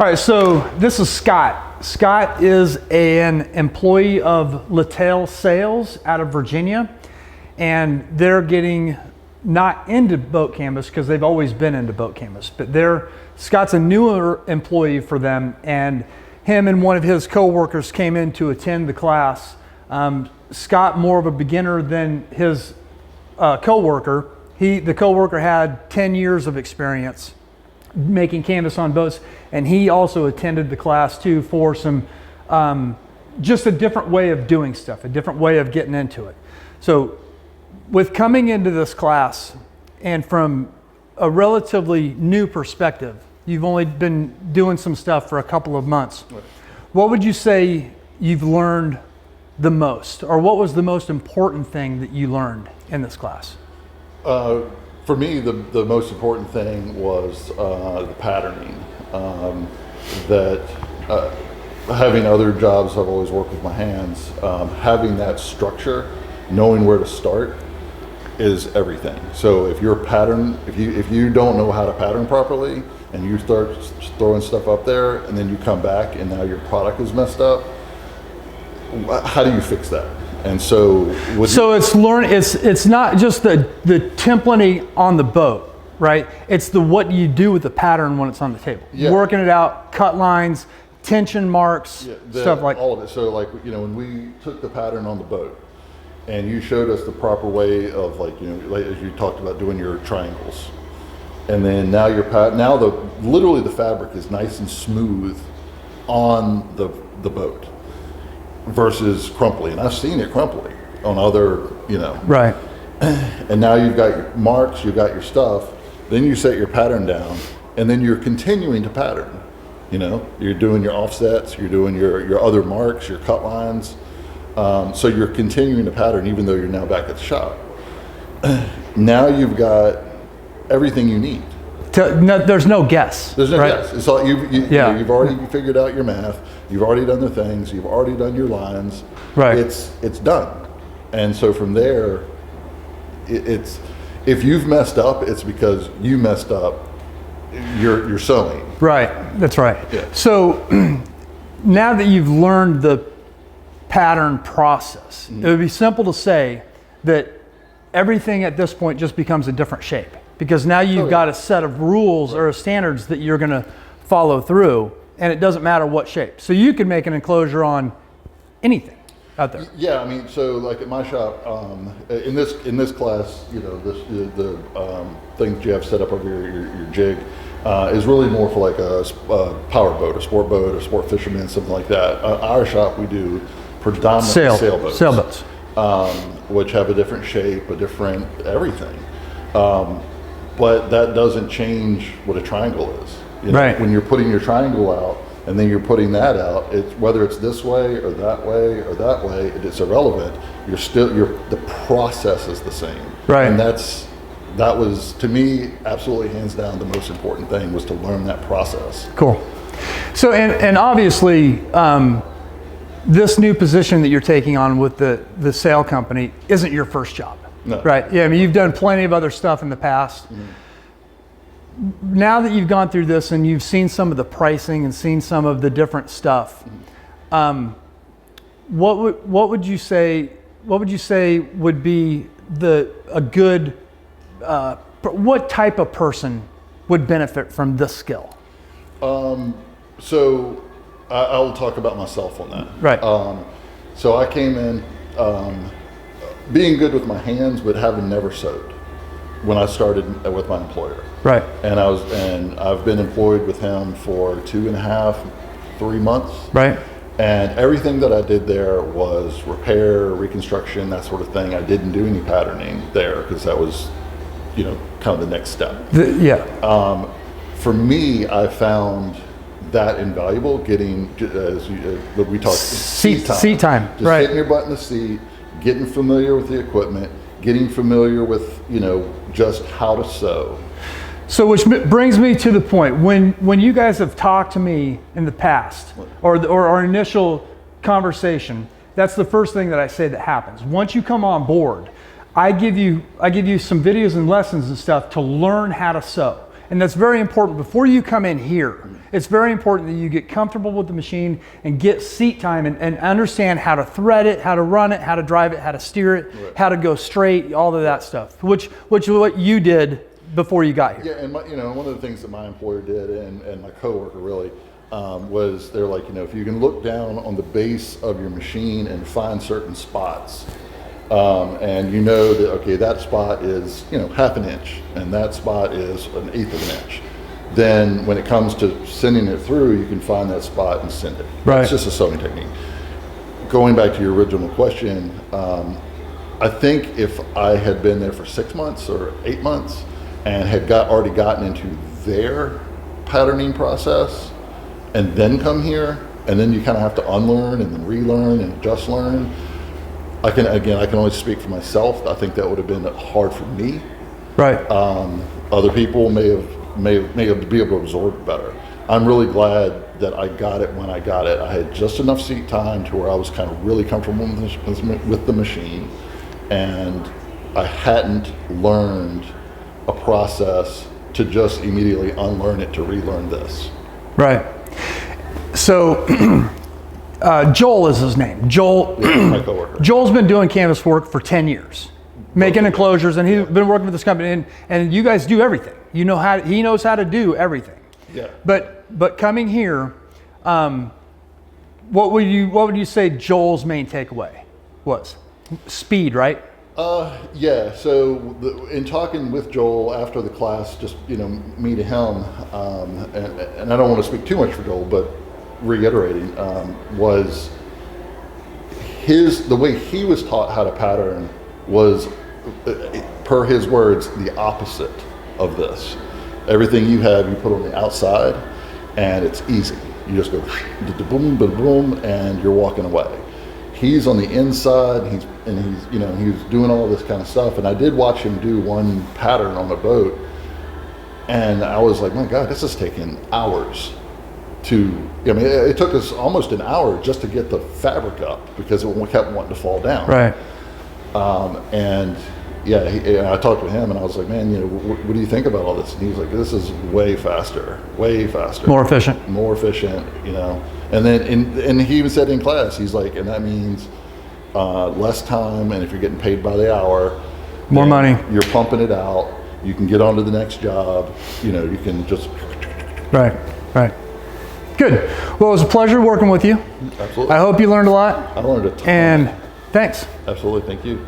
All right, so this is Scott. Scott is an employee of Littell Sales out of Virginia, and they're getting not into boat canvas because they've always been into boat canvas, but Scott's a newer employee for them, and him and one of his co-workers came in to attend the class. Scott, more of a beginner than his co-worker. The co-worker had 10 years of experience making canvas on boats, and he also attended the class too for some just a different way of doing stuff, a different way of getting into it. So with coming into this class and from a relatively new perspective, you've only been doing some stuff for a couple of months. What would you say you've learned the most, or what was the most important thing that you learned in this class? For me, the most important thing was the patterning. Having other jobs, I've always worked with my hands. Having that structure, knowing where to start, is everything. So if you don't know how to pattern properly, and you start throwing stuff up there, and then you come back and now your product is messed up, how do you fix that? And so it's not just the templating on the boat, right? It's what you do with the pattern when it's on the table. Yeah. Working it out, cut lines, tension marks, stuff like all of it. So like, when we took the pattern on the boat and you showed us the proper way of like as you talked about doing your triangles, and then now literally the fabric is nice and smooth on the boat versus crumply, and I've seen it crumply on other, Right. And now you've got your marks, you've got your stuff, then you set your pattern down, and then you're continuing to pattern. You're doing your offsets, you're doing your other marks, your cut lines. So you're continuing to pattern even though you're now back at the shop. Now you've got everything you need. There's no guess. There's no right? guess. It's all you've already figured out your math. You've already done the things. You've already done your lines. Right. It's done. And so from there, it's if you've messed up, it's because you messed up. You're sewing. Right. That's right. Yeah. So now that you've learned the pattern process, it would be simple to say that everything at this point just becomes a different shape, because now you've got a set of rules or standards that you're going to follow through, and it doesn't matter what shape. So you can make an enclosure on anything out there. Yeah, so like at my shop, in this class, the thing that you have set up over your jig is really more for like a power boat, a sport fisherman, something like that. Our shop, we do predominantly sailboats. Which have a different shape, a different everything. But that doesn't change what a triangle is. Right. When you're putting your triangle out and then you're putting that out, whether it's this way or that way or that way, it's irrelevant. The process is the same. Right. And that was, to me, absolutely hands down the most important thing, was to learn that process. Cool. So, and obviously, this new position that you're taking on with the sail company isn't your first job. No. Right? Yeah, you've done plenty of other stuff in the past. Mm-hmm. Now that you've gone through this and you've seen some of the pricing and seen some of the different stuff, what would you say would be a good what type of person would benefit from this skill? So I'll talk about myself on that. Right. So I came in being good with my hands, but having never sewed when I started with my employer. Right. And I've been employed with him for 2.5, 3 months. Right. And everything that I did there was repair, reconstruction, that sort of thing. I didn't do any patterning there because that was, kind of the next step. For me, I found that invaluable, getting, as we talked, seat time. Just right. hitting your butt in the seat, getting familiar with the equipment, getting familiar with, just how to sew. So which brings me to the point, when you guys have talked to me in the past, or our initial conversation, that's the first thing that I say that happens. Once you come on board, I give you some videos and lessons and stuff to learn how to sew. And that's very important before you come in here. It's very important that you get comfortable with the machine and get seat time and understand how to thread it, how to run it, how to drive it, how to steer it, how to go straight, all of that stuff, which is what you did before you got here. Yeah, and one of the things that my employer did, and my coworker really, was they're like, if you can look down on the base of your machine and find certain spots, and you know that, okay, that spot is, half an inch, and that spot is an eighth of an inch. Then when it comes to sending it through, you can find that spot and send it. Right. It's just a sewing technique. Going back to your original question, I think if I had been there for 6 months or 8 months and had already gotten into their patterning process and then come here, and then you kind of have to unlearn and then relearn and just learn. I can only speak for myself. I think that would have been hard for me. Right. Other people may have be able to absorb it better. I'm really glad that I got it when I got it. I had just enough seat time to where I was kind of really comfortable with the machine, and I hadn't learned a process to just immediately unlearn it to relearn this. Right. So Joel is his name. Joel. Yeah, my coworker. Joel's been doing canvas work for 10 years, making enclosures, and he's been working with this company. And you guys do everything. He knows how to do everything. Yeah. But coming here, what would you say Joel's main takeaway was? Speed, right? Yeah. So in talking with Joel after the class, just me to him, and I don't want to speak too much for Joel, but reiterating, was the way he was taught how to pattern was, per his words, the opposite of this. Everything you put on the outside, and it's easy. You just go boom, boom, boom, and you're walking away. He's on the inside. He's doing all this kind of stuff. And I did watch him do one pattern on a boat, and I was like, my God, this is taking hours. It took us almost an hour just to get the fabric up because it kept wanting to fall down. Right. And I talked with him, and I was like, man, what do you think about all this? And he was like, this is way faster, more efficient, And then, and he even said in class, he's like, and that means less time, and if you're getting paid by the hour, more money. You're pumping it out. You can get on to the next job. You can just. Right. Good. Well, it was a pleasure working with you. Absolutely. I hope you learned a lot. I learned a ton. And thanks. Absolutely. Thank you.